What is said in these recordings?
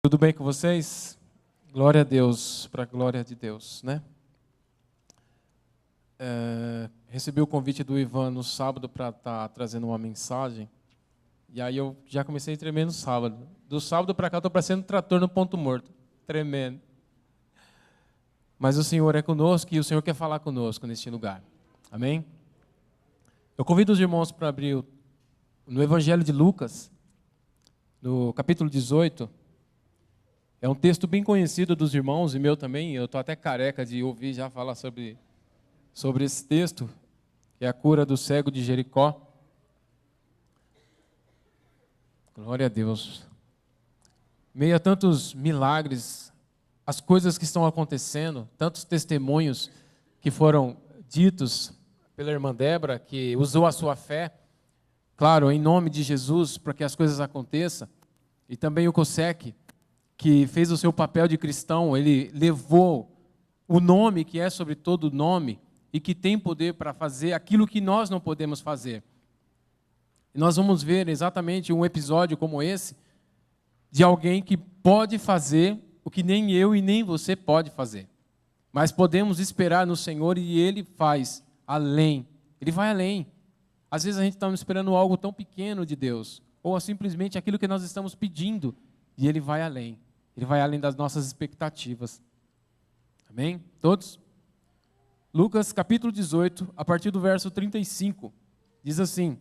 Tudo bem com vocês? Glória a Deus, para a glória de Deus, né? Recebi o convite do Ivan no sábado para estar trazendo uma mensagem, e aí eu já comecei a tremer no sábado. Do sábado para cá eu estou parecendo um trator no ponto morto, tremendo. Mas o Senhor é conosco e o Senhor quer falar conosco neste lugar, amém? Eu convido os irmãos para abrir no Evangelho de Lucas, no capítulo 18. É um texto bem conhecido dos irmãos e meu também. Eu estou até careca de ouvir já falar sobre esse texto, que é a cura do cego de Jericó. Glória a Deus. Meio a tantos milagres, as coisas que estão acontecendo, tantos testemunhos que foram ditos pela irmã Débora, que usou a sua fé, claro, em nome de Jesus, para que as coisas aconteçam, e também o Cosec, que fez o seu papel de cristão. Ele levou o nome que é sobre todo nome e que tem poder para fazer aquilo que nós não podemos fazer. E nós vamos ver exatamente um episódio como esse, de alguém que pode fazer o que nem eu e nem você pode fazer. Mas podemos esperar no Senhor e Ele faz além. Ele vai além. Às vezes a gente está esperando algo tão pequeno de Deus, ou simplesmente aquilo que nós estamos pedindo, e Ele vai além. Ele vai além das nossas expectativas. Amém? Todos? Lucas capítulo 18, a partir do verso 35, diz assim: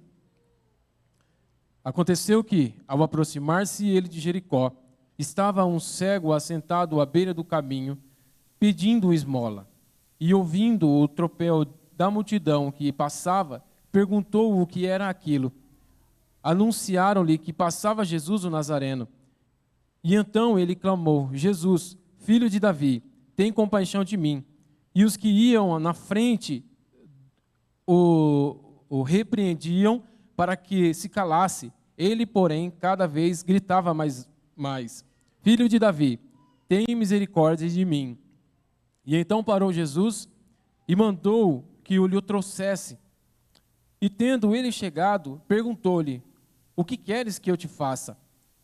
Aconteceu que, ao aproximar-se ele de Jericó, estava um cego assentado à beira do caminho, pedindo esmola. E ouvindo o tropel da multidão que passava, perguntou o que era aquilo. Anunciaram-lhe que passava Jesus o Nazareno. E então ele clamou: Jesus, filho de Davi, tem compaixão de mim. E os que iam na frente o repreendiam para que se calasse. Ele, porém, cada vez gritava mais: Filho de Davi, tem misericórdia de mim. E então parou Jesus e mandou que o lhe trouxesse. E tendo ele chegado, perguntou-lhe: O que queres que eu te faça?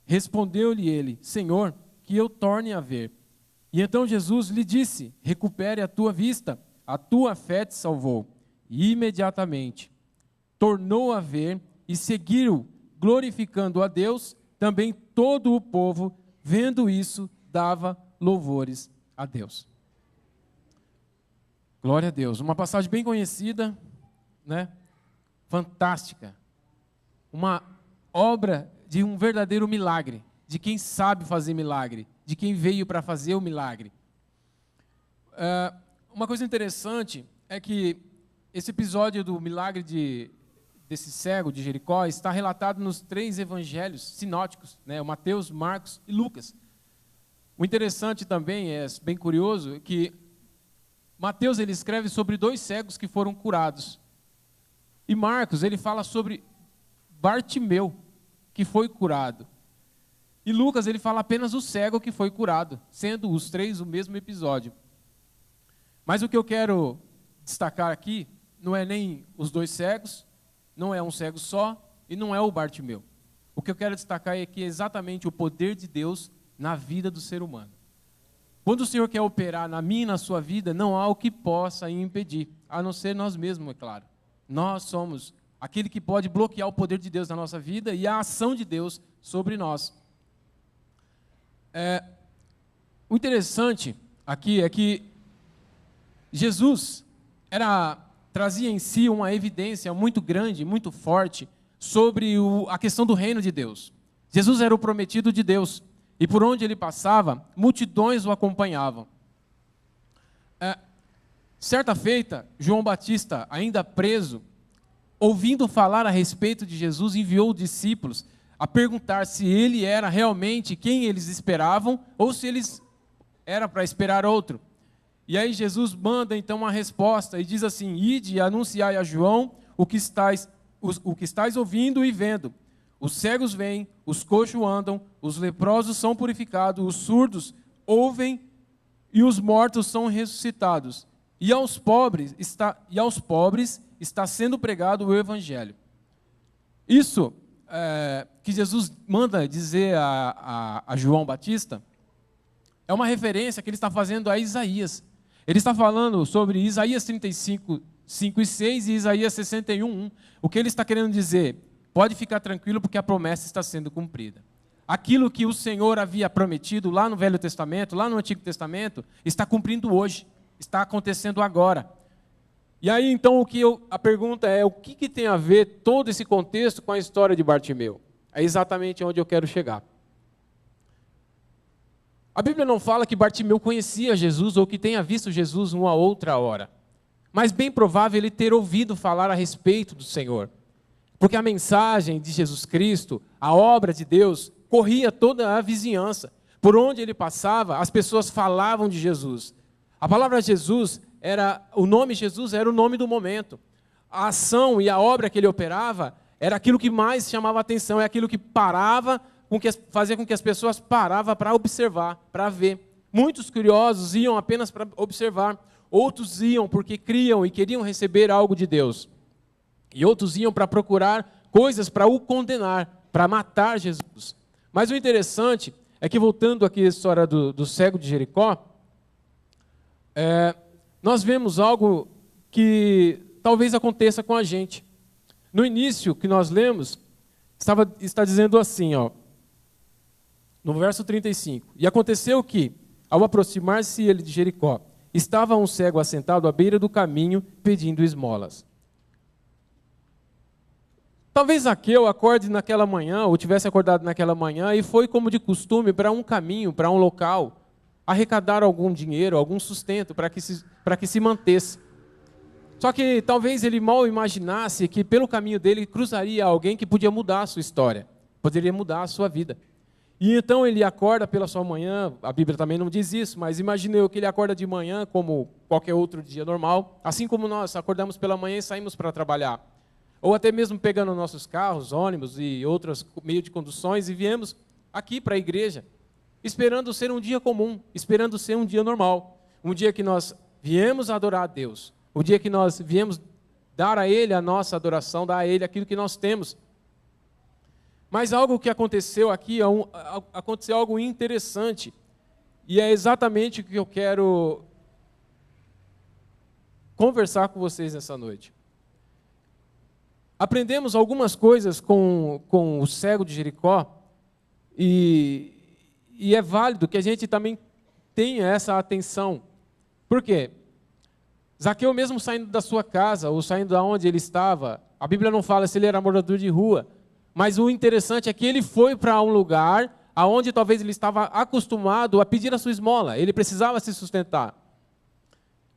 Respondeu-lhe ele: Senhor, que eu torne a ver. E então Jesus lhe disse: Recupere a tua vista, a tua fé te salvou. E imediatamente tornou a ver e seguiu, glorificando a Deus. Também todo o povo, vendo isso, dava louvores a Deus. Glória a Deus. Uma passagem bem conhecida, né? Fantástica. Uma obra de um verdadeiro milagre, de quem sabe fazer milagre, de quem veio para fazer o milagre. Uma coisa interessante é que esse episódio do milagre desse cego de Jericó está relatado nos 3 evangelhos sinóticos, né? O Mateus, Marcos e Lucas. O interessante também, é bem curioso, que Mateus ele escreve sobre 2 cegos que foram curados. E Marcos ele fala sobre Bartimeu, que foi curado. E Lucas, ele fala apenas o cego que foi curado, sendo os 3 o mesmo episódio. Mas o que eu quero destacar aqui não é nem os 2 cegos, não é um cego só e não é o Bartimeu. O que eu quero destacar é que é exatamente o poder de Deus na vida do ser humano. Quando o Senhor quer operar na minha e na sua vida, não há o que possa impedir, a não ser nós mesmos, é claro. Nós somos aquele que pode bloquear o poder de Deus na nossa vida e a ação de Deus sobre nós. O interessante aqui é que Jesus trazia em si uma evidência muito grande, muito forte, sobre a questão do reino de Deus. Jesus era o prometido de Deus, e por onde ele passava, multidões o acompanhavam. Certa feita, João Batista, ainda preso, ouvindo falar a respeito de Jesus, enviou discípulos a perguntar se ele era realmente quem eles esperavam ou se eles era para esperar outro. E aí Jesus manda então uma resposta e diz assim: Ide e anunciai a João o que estáis ouvindo e vendo. Os cegos vêm, os coxos andam, os leprosos são purificados, os surdos ouvem e os mortos são ressuscitados. E aos pobres está sendo pregado o evangelho. Isso que Jesus manda dizer a João Batista é uma referência que ele está fazendo a Isaías. Ele está falando sobre Isaías 35, 5 e 6 e Isaías 61, 1. O que ele está querendo dizer? Pode ficar tranquilo porque a promessa está sendo cumprida. Aquilo que o Senhor havia prometido lá no Velho Testamento, lá no Antigo Testamento, está cumprindo hoje, está acontecendo agora. E aí, então, a pergunta é, o que tem a ver todo esse contexto com a história de Bartimeu? É exatamente onde eu quero chegar. A Bíblia não fala que Bartimeu conhecia Jesus ou que tenha visto Jesus uma outra hora. Mas bem provável ele ter ouvido falar a respeito do Senhor. Porque a mensagem de Jesus Cristo, a obra de Deus, corria toda a vizinhança. Por onde ele passava, as pessoas falavam de Jesus. A palavra Jesus o nome Jesus era o nome do momento. A ação e a obra que ele operava era aquilo que mais chamava a atenção, é aquilo que fazia com que as pessoas paravam para observar, para ver. Muitos curiosos iam apenas para observar, outros iam porque criam e queriam receber algo de Deus. E outros iam para procurar coisas para o condenar, para matar Jesus. Mas o interessante é que, voltando aqui à história do cego de Jericó, nós vemos algo que talvez aconteça com a gente. No início que nós lemos, está dizendo assim, no verso 35. E aconteceu que, ao aproximar-se ele de Jericó, estava um cego assentado à beira do caminho, pedindo esmolas. Talvez Zaqueu acorde naquela manhã, ou tivesse acordado naquela manhã, e foi como de costume para um caminho, para um local, arrecadar algum dinheiro, algum sustento para que se mantesse. Só que talvez ele mal imaginasse que pelo caminho dele cruzaria alguém que podia mudar a sua história, poderia mudar a sua vida. E então ele acorda pela sua manhã, a Bíblia também não diz isso, mas imagine eu que ele acorda de manhã como qualquer outro dia normal, assim como nós acordamos pela manhã e saímos para trabalhar. Ou até mesmo pegando nossos carros, ônibus e outros meios de conduções e viemos aqui para a igreja, esperando ser um dia comum, esperando ser um dia normal. Um dia que nós viemos adorar a Deus, o dia que nós viemos dar a Ele a nossa adoração, dar a Ele aquilo que nós temos. Mas algo que aconteceu aqui, aconteceu algo interessante, e é exatamente o que eu quero conversar com vocês nessa noite. Aprendemos algumas coisas com o cego de Jericó, e é válido que a gente também tenha essa atenção. Por quê? Zaqueu, mesmo saindo da sua casa, ou saindo de onde ele estava, a Bíblia não fala se ele era morador de rua, mas o interessante é que ele foi para um lugar onde talvez ele estava acostumado a pedir a sua esmola, ele precisava se sustentar.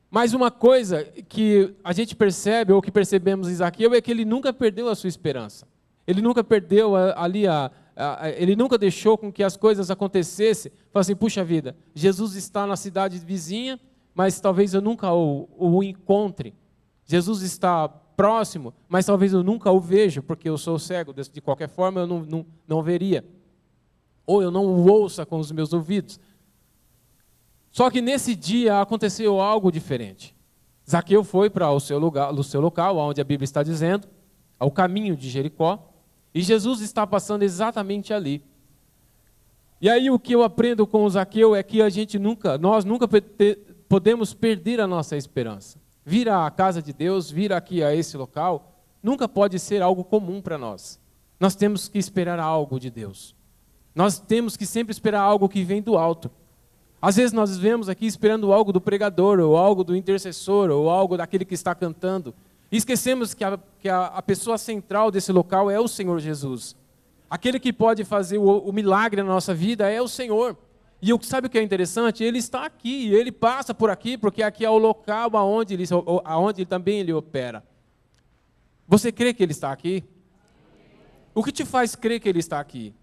Mas uma coisa que a gente percebe, ou que percebemos em Zaqueu, é que ele nunca perdeu a sua esperança. Ele nunca perdeu ele nunca deixou com que as coisas acontecessem. Falou assim, puxa vida, Jesus está na cidade vizinha, mas talvez eu nunca o encontre. Jesus está próximo, mas talvez eu nunca o veja, porque eu sou cego, de qualquer forma eu não veria. Ou eu não o ouça com os meus ouvidos. Só que nesse dia aconteceu algo diferente. Zaqueu foi para o seu local, onde a Bíblia está dizendo, ao caminho de Jericó, e Jesus está passando exatamente ali. E aí o que eu aprendo com o Zaqueu é que nós nunca podemos perder a nossa esperança. Vir à casa de Deus, vir aqui a esse local, nunca pode ser algo comum para nós. Nós temos que esperar algo de Deus. Nós temos que sempre esperar algo que vem do alto. Às vezes nós vemos aqui esperando algo do pregador, ou algo do intercessor, ou algo daquele que está cantando. E esquecemos que a pessoa central desse local é o Senhor Jesus. Aquele que pode fazer o milagre na nossa vida é o Senhor. E sabe o que é interessante? Ele está aqui, ele passa por aqui, porque aqui é o local aonde também ele opera. Você crê que ele está aqui? O que te faz crer que ele está aqui?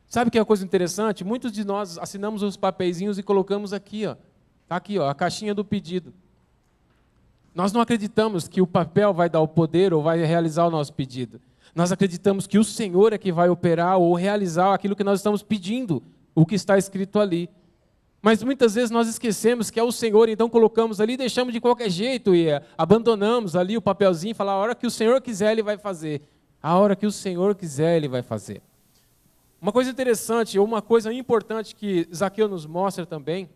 Sabe que é uma coisa interessante? Muitos de nós assinamos os papeizinhos e colocamos aqui, está aqui, a caixinha do pedido. Nós não acreditamos que o papel vai dar o poder ou vai realizar o nosso pedido. Nós acreditamos que o Senhor é que vai operar ou realizar aquilo que nós estamos pedindo, o que está escrito ali. Mas muitas vezes nós esquecemos que é o Senhor, então colocamos ali, deixamos de qualquer jeito e abandonamos ali o papelzinho e falamos, a hora que o Senhor quiser, Ele vai fazer. A hora que o Senhor quiser, Ele vai fazer. Uma coisa interessante, ou uma coisa importante que Zaqueu nos mostra também,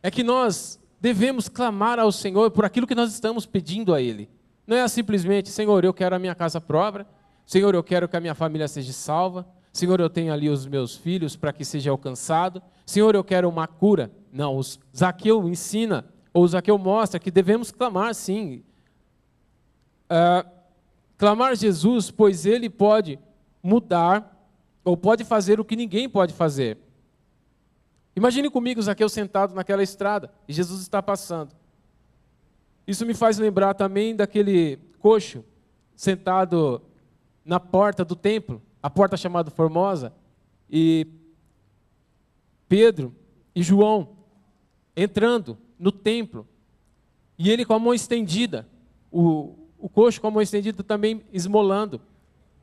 é que nós devemos clamar ao Senhor por aquilo que nós estamos pedindo a Ele. Não é simplesmente, Senhor, eu quero a minha casa própria, Senhor, eu quero que a minha família seja salva, Senhor, eu tenho ali os meus filhos para que seja alcançado, Senhor, eu quero uma cura. Não, Zaqueu ensina, ou Zaqueu mostra que devemos clamar sim. Clamar a Jesus, pois Ele pode mudar, ou pode fazer o que ninguém pode fazer. Imagine comigo Zaqueu sentado naquela estrada, e Jesus está passando. Isso me faz lembrar também daquele coxo sentado na porta do templo, a porta chamada Formosa, e Pedro e João entrando no templo, e ele com a mão estendida, o coxo com a mão estendida também esmolando.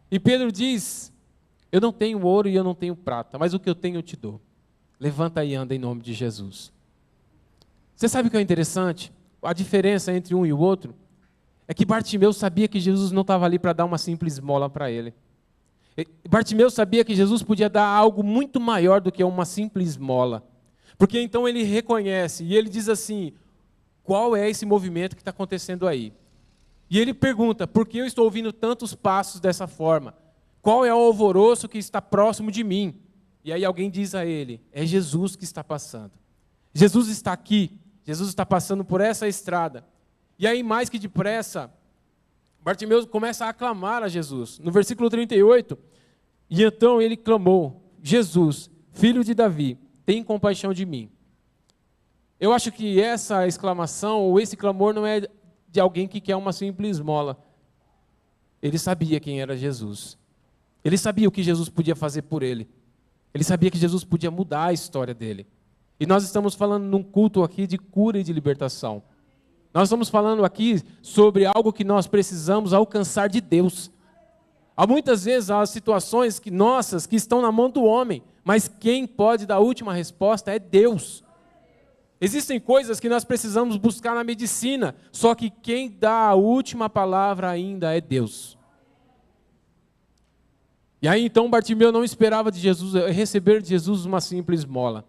E Pedro diz, eu não tenho ouro e eu não tenho prata, mas o que eu tenho eu te dou. Levanta e anda em nome de Jesus. Você sabe o que é interessante? A diferença entre um e o outro é que Bartimeu sabia que Jesus não estava ali para dar uma simples esmola para ele. Bartimeu sabia que Jesus podia dar algo muito maior do que uma simples esmola. Porque então ele reconhece e ele diz assim, qual é esse movimento que está acontecendo aí? E ele pergunta, por que eu estou ouvindo tantos passos dessa forma? Qual é o alvoroço que está próximo de mim? E aí alguém diz a ele, é Jesus que está passando. Jesus está aqui, Jesus está passando por essa estrada. E aí mais que depressa, Bartimeu começa a aclamar a Jesus. No versículo 38, e então ele clamou, Jesus, filho de Davi, tem compaixão de mim. Eu acho que essa exclamação, ou esse clamor não é de alguém que quer uma simples esmola. Ele sabia quem era Jesus. Ele sabia o que Jesus podia fazer por ele. Ele sabia que Jesus podia mudar a história dele. E nós estamos falando num culto aqui de cura e de libertação. Nós estamos falando aqui sobre algo que nós precisamos alcançar de Deus. Há muitas vezes há situações nossas que estão na mão do homem, mas quem pode dar a última resposta é Deus. Existem coisas que nós precisamos buscar na medicina, só que quem dá a última palavra ainda é Deus. E aí então Bartimeu não esperava de Jesus, receber de Jesus uma simples esmola.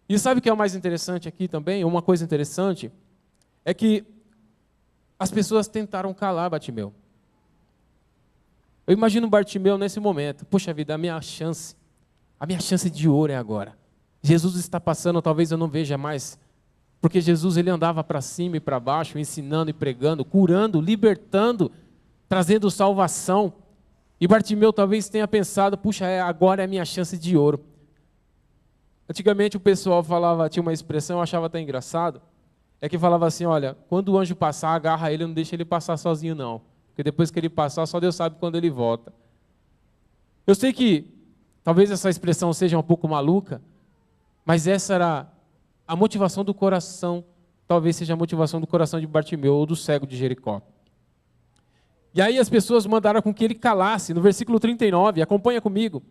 E sabe o que é o mais interessante aqui também? Uma coisa interessante é que as pessoas tentaram calar Bartimeu. Eu imagino Bartimeu nesse momento, puxa vida, a minha chance de ouro é agora. Jesus está passando, talvez eu não veja mais, porque Jesus ele andava para cima e para baixo, ensinando e pregando, curando, libertando, trazendo salvação. E Bartimeu talvez tenha pensado, puxa, agora é a minha chance de ouro. Antigamente o pessoal falava, tinha uma expressão, eu achava até engraçado, é que falava assim, olha, quando o anjo passar, agarra ele, não deixa ele passar sozinho não, porque depois que ele passar, só Deus sabe quando ele volta. Eu sei que talvez essa expressão seja um pouco maluca, mas essa era a motivação do coração, talvez seja a motivação do coração de Bartimeu ou do cego de Jericó. E aí as pessoas mandaram com que ele calasse, no versículo 39, acompanha comigo.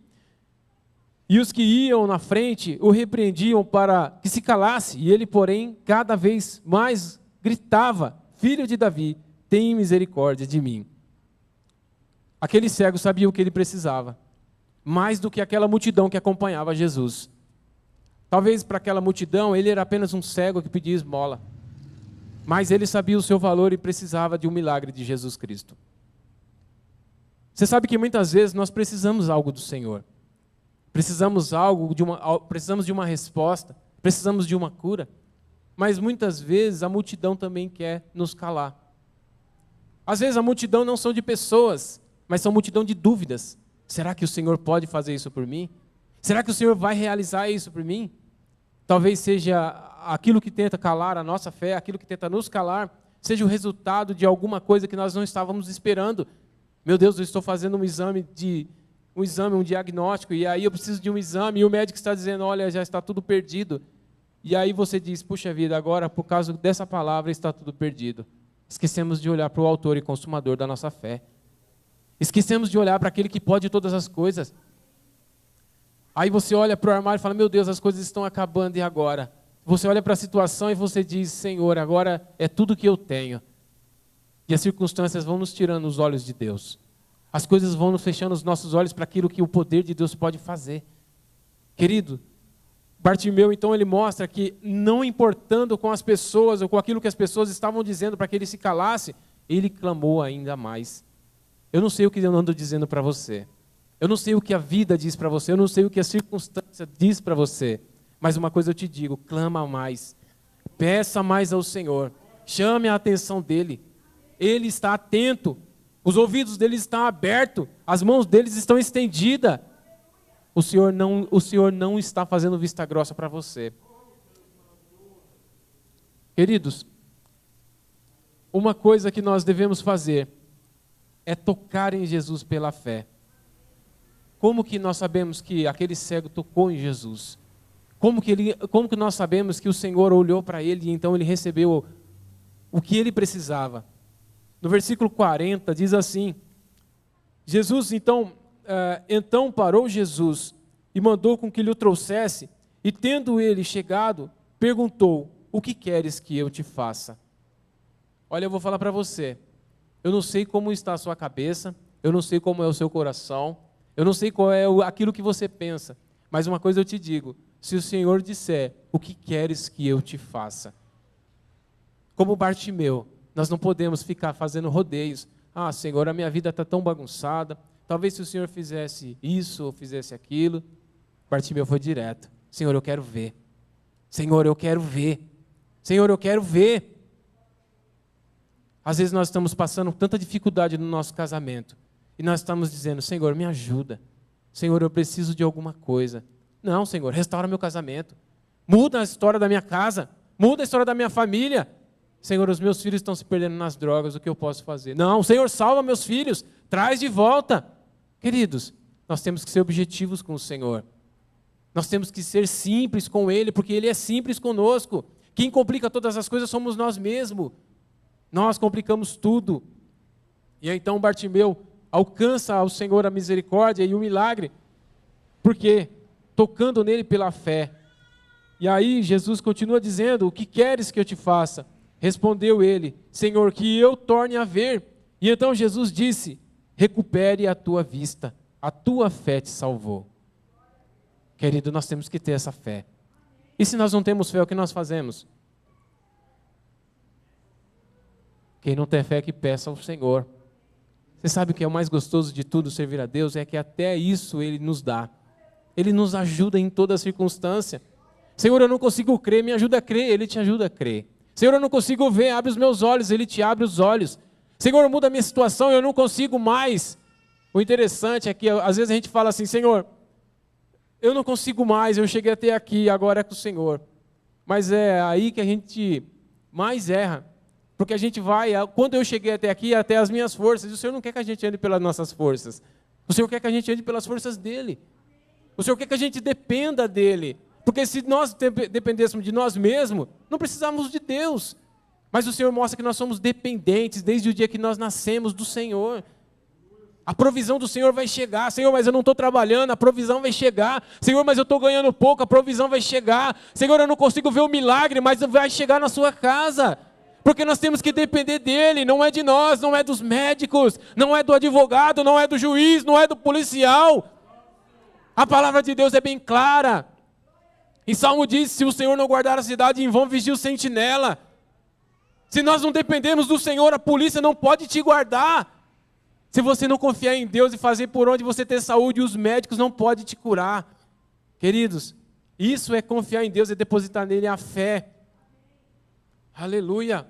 E os que iam na frente o repreendiam para que se calasse, e ele, porém, cada vez mais gritava, filho de Davi, tem misericórdia de mim. Aquele cego sabia o que ele precisava, mais do que aquela multidão que acompanhava Jesus. Talvez para aquela multidão ele era apenas um cego que pedia esmola, mas ele sabia o seu valor e precisava de um milagre de Jesus Cristo. Você sabe que muitas vezes nós precisamos algo do Senhor. Precisamos de uma resposta, precisamos de uma cura, mas muitas vezes a multidão também quer nos calar. Às vezes a multidão não são de pessoas, mas são multidão de dúvidas. Será que o Senhor pode fazer isso por mim? Será que o Senhor vai realizar isso por mim? Talvez seja aquilo que tenta calar a nossa fé, aquilo que tenta nos calar, seja o resultado de alguma coisa que nós não estávamos esperando. Meu Deus, eu estou fazendo um diagnóstico, e aí eu preciso de um exame, e o médico está dizendo, olha, já está tudo perdido. E aí você diz, puxa vida, agora por causa dessa palavra está tudo perdido. Esquecemos de olhar para o autor e consumador da nossa fé. Esquecemos de olhar para aquele que pode todas as coisas. Aí você olha para o armário e fala, meu Deus, as coisas estão acabando, e agora? Você olha para a situação e você diz, Senhor, agora é tudo que eu tenho. E as circunstâncias vão nos tirando os olhos de Deus. As coisas vão nos fechando os nossos olhos para aquilo que o poder de Deus pode fazer. Querido, Bartimeu, então, ele mostra que não importando com as pessoas ou com aquilo que as pessoas estavam dizendo para que ele se calasse, ele clamou ainda mais. Eu não sei o que eu ando dizendo para você. Eu não sei o que a vida diz para você. Eu não sei o que a circunstância diz para você. Mas uma coisa eu te digo, clama mais. Peça mais ao Senhor. Chame a atenção dEle. Ele está atento. Os ouvidos dele estão abertos. As mãos deles estão estendidas. O Senhor não está fazendo vista grossa para você. Queridos, uma coisa que nós devemos fazer é tocar em Jesus pela fé. Como que nós sabemos que aquele cego tocou em Jesus? Como que nós sabemos que o Senhor olhou para ele e então ele recebeu o que ele precisava? No versículo 40 diz assim, então parou Jesus e mandou com que lhe o trouxesse, e tendo ele chegado, perguntou, o que queres que eu te faça? Olha, eu vou falar para você, eu não sei como está a sua cabeça, eu não sei como é o seu coração, eu não sei qual é aquilo que você pensa, mas uma coisa eu te digo, se o Senhor disser, o que queres que eu te faça? Como Bartimeu, nós não podemos ficar fazendo rodeios. Ah, Senhor, a minha vida está tão bagunçada. Talvez se o Senhor fizesse isso ou fizesse aquilo. Bartimeu foi direto. Senhor, eu quero ver. Senhor, eu quero ver. Senhor, eu quero ver. Às vezes nós estamos passando tanta dificuldade no nosso casamento. E nós estamos dizendo, Senhor, me ajuda. Senhor, eu preciso de alguma coisa. Não, Senhor, restaura meu casamento. Muda a história da minha casa. Muda a história da minha família. Senhor, os meus filhos estão se perdendo nas drogas, o que eu posso fazer? Não, Senhor, salva meus filhos, traz de volta. Queridos, nós temos que ser objetivos com o Senhor. Nós temos que ser simples com Ele, porque Ele é simples conosco. Quem complica todas as coisas somos nós mesmos. Nós complicamos tudo. E então Bartimeu alcança ao Senhor a misericórdia e o milagre. Por quê? Tocando nele pela fé. E aí Jesus continua dizendo, o que queres que eu te faça? Respondeu ele, Senhor, que eu torne a ver. E então Jesus disse, recupere a tua vista, a tua fé te salvou. Querido, nós temos que ter essa fé. E se nós não temos fé, o que nós fazemos? Quem não tem fé que peça ao Senhor. Você sabe o que é o mais gostoso de tudo, servir a Deus? É que até isso Ele nos dá. Ele nos ajuda em toda circunstância. Senhor, eu não consigo crer, me ajuda a crer, Ele te ajuda a crer. Senhor, eu não consigo ver, abre os meus olhos, Ele te abre os olhos. Senhor, muda a minha situação, eu não consigo mais. O interessante é que às vezes a gente fala assim, Senhor, eu não consigo mais, eu cheguei até aqui, agora é com o Senhor. Mas é aí que a gente mais erra. Porque a gente vai, quando eu cheguei até aqui, até as minhas forças, e o Senhor não quer que a gente ande pelas nossas forças. O Senhor quer que a gente ande pelas forças dEle. O Senhor quer que a gente dependa dEle. Porque se nós dependêssemos de nós mesmos, não precisávamos de Deus. Mas o Senhor mostra que nós somos dependentes desde o dia que nós nascemos do Senhor. A provisão do Senhor vai chegar. Senhor, mas eu não estou trabalhando, a provisão vai chegar. Senhor, mas eu estou ganhando pouco, a provisão vai chegar. Senhor, eu não consigo ver o milagre, mas vai chegar na sua casa. Porque nós temos que depender dEle, não é de nós, não é dos médicos, não é do advogado, não é do juiz, não é do policial. A palavra de Deus é bem clara. Em Salmo diz, se o Senhor não guardar a cidade, em vão vigia o sentinela. Se nós não dependemos do Senhor, a polícia não pode te guardar. Se você não confiar em Deus e fazer por onde você ter saúde, os médicos não podem te curar. Queridos, isso é confiar em Deus e depositar nele a fé. Aleluia.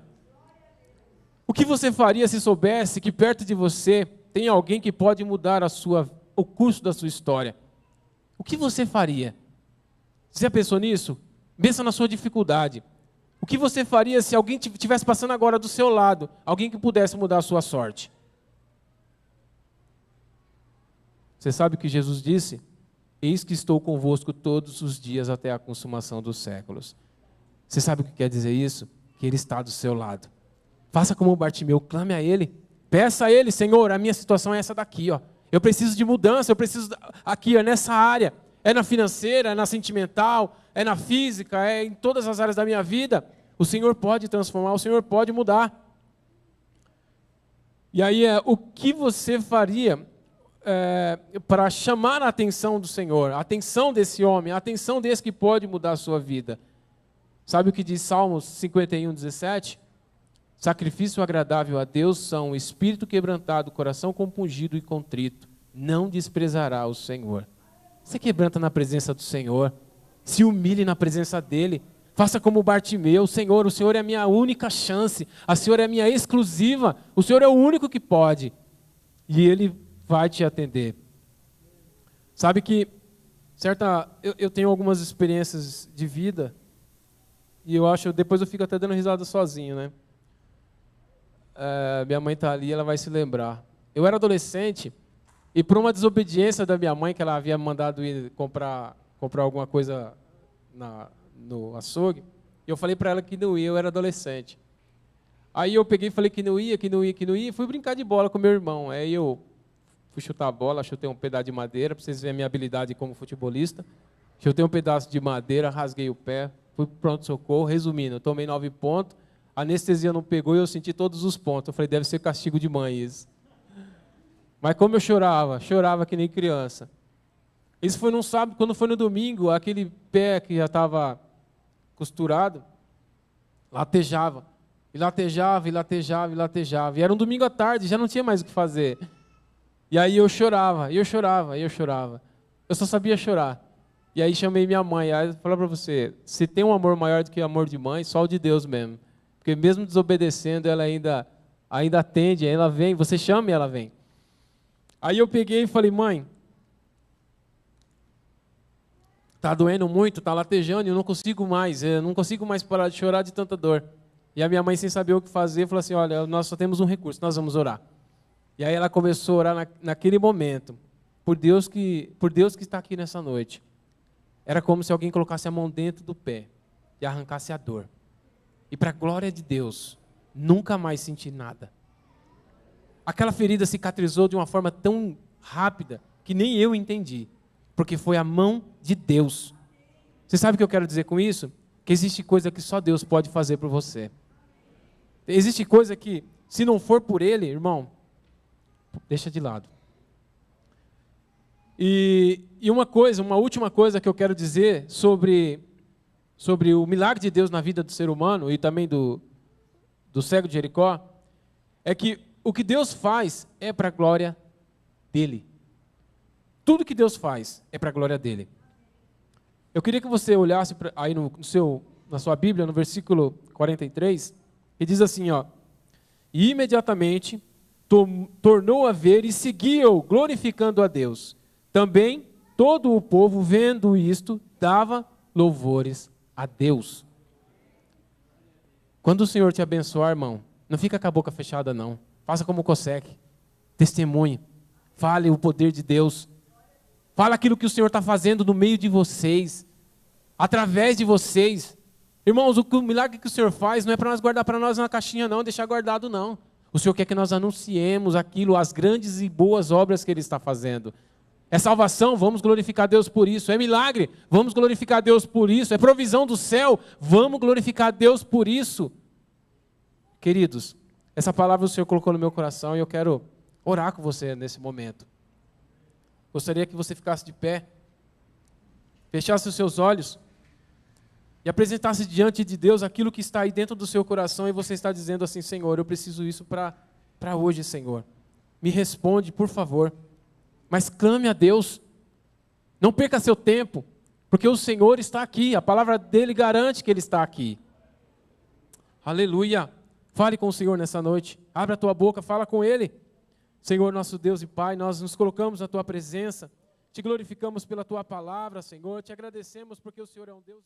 O que você faria se soubesse que perto de você tem alguém que pode mudar o curso da sua história? O que você faria? Você já pensou nisso? Pensa na sua dificuldade. O que você faria se alguém estivesse passando agora do seu lado, alguém que pudesse mudar a sua sorte? Você sabe o que Jesus disse? Eis que estou convosco todos os dias até a consumação dos séculos. Você sabe o que quer dizer isso? Que Ele está do seu lado. Faça como o Bartimeu, clame a Ele. Peça a Ele, Senhor, a minha situação é essa daqui, ó. Eu preciso de mudança, eu preciso aqui, ó, nessa área. É na financeira, é na sentimental, é na física, é em todas as áreas da minha vida. O Senhor pode transformar, o Senhor pode mudar. E aí, o que você faria para chamar a atenção do Senhor, a atenção desse homem, a atenção desse que pode mudar a sua vida. Sabe o que diz Salmos 51:17? Sacrifício agradável a Deus são o espírito quebrantado, coração compungido e contrito. Não desprezará o Senhor. Você quebranta na presença do Senhor, se humilhe na presença dEle. Faça como Bartimeu: Senhor, o Senhor é a minha única chance, o Senhor é a minha exclusiva, o Senhor é o único que pode. E Ele vai te atender. Sabe que eu tenho algumas experiências de vida, e depois eu fico até dando risada sozinho, né? Minha mãe está ali, ela vai se lembrar. Eu era adolescente, e por uma desobediência da minha mãe, que ela havia mandado ir comprar alguma coisa no açougue, eu falei para ela que não ia, eu era adolescente. Aí eu peguei e falei que não ia, e fui brincar de bola com meu irmão. Aí eu fui chutar a bola, chutei um pedaço de madeira, para vocês verem a minha habilidade como futebolista. Chutei um pedaço de madeira, rasguei o pé, fui para o pronto-socorro. Resumindo, eu tomei 9 pontos, a anestesia não pegou e eu senti todos os pontos. Eu falei, deve ser castigo de mãe isso. Mas como eu chorava que nem criança. Isso foi num sábado. Quando foi no domingo, aquele pé que já estava costurado, latejava. E latejava. E era um domingo à tarde, já não tinha mais o que fazer. E aí eu chorava. Eu só sabia chorar. E aí chamei minha mãe. Aí eu falei para você, se tem um amor maior do que o amor de mãe, só o de Deus mesmo. Porque mesmo desobedecendo, ela ainda atende, ela vem, você chama e ela vem. Aí eu peguei e falei, mãe, está doendo muito, está latejando, eu não consigo mais parar de chorar de tanta dor. E a minha mãe, sem saber o que fazer, falou assim, olha, nós só temos um recurso, nós vamos orar. E aí ela começou a orar naquele momento, por Deus que está aqui nessa noite. Era como se alguém colocasse a mão dentro do pé e arrancasse a dor. E para a glória de Deus, nunca mais senti nada. Aquela ferida cicatrizou de uma forma tão rápida que nem eu entendi. Porque foi a mão de Deus. Você sabe o que eu quero dizer com isso? Que existe coisa que só Deus pode fazer por você. Existe coisa que, se não for por Ele, irmão, deixa de lado. E uma última coisa que eu quero dizer sobre o milagre de Deus na vida do ser humano e também do cego de Jericó, é que o que Deus faz é para a glória dEle. Tudo que Deus faz é para a glória dEle. Eu queria que você olhasse aí na sua Bíblia, no versículo 43, que diz assim, e imediatamente tornou a ver e seguiu, glorificando a Deus. Também todo o povo, vendo isto, dava louvores a Deus. Quando o Senhor te abençoar, irmão, não fica com a boca fechada, não. Faça como o Cossec. Testemunhe. Fale o poder de Deus. Fale aquilo que o Senhor está fazendo no meio de vocês. Através de vocês. Irmãos, o milagre que o Senhor faz não é para nós guardar para nós na caixinha, não. Deixar guardado, não. O Senhor quer que nós anunciemos aquilo, as grandes e boas obras que Ele está fazendo. É salvação, vamos glorificar Deus por isso. É milagre, vamos glorificar Deus por isso. É provisão do céu, vamos glorificar Deus por isso. Queridos, essa palavra o Senhor colocou no meu coração e eu quero orar com você nesse momento. Gostaria que você ficasse de pé, fechasse os seus olhos e apresentasse diante de Deus aquilo que está aí dentro do seu coração e você está dizendo assim, Senhor, eu preciso isso para hoje, Senhor. Me responde, por favor. Mas clame a Deus. Não perca seu tempo, porque o Senhor está aqui. A palavra dEle garante que Ele está aqui. Aleluia. Fale com o Senhor nessa noite. Abra a tua boca, fala com Ele. Senhor, nosso Deus e Pai, nós nos colocamos na tua presença. Te glorificamos pela tua palavra, Senhor. Te agradecemos porque o Senhor é um Deus...